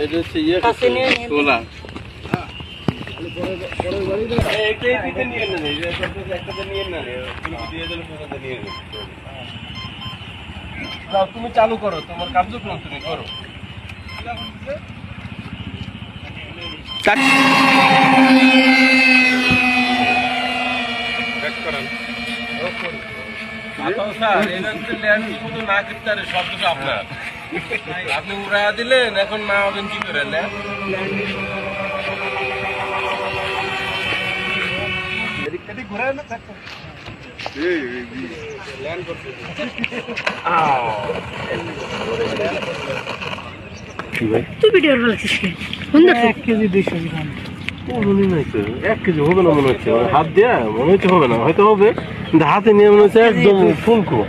এটা হচ্ছে ইয়ে সোলা তুমি চালু করো, তোমার কার্যক্রম তুমি করো। আপনি উড়া দিলেন, এখন মা হবেন কি করেন না? তুই ভিডিও বলছিস কি? 1 কেজি 200 গ্রাম। এক কেজি হবে না মনে হচ্ছে, হাত দেয়া মনে হচ্ছে হবে না, হয়তো হবে কিন্তু হাতে নিয়ে মনে হচ্ছে একদম ফুলকো।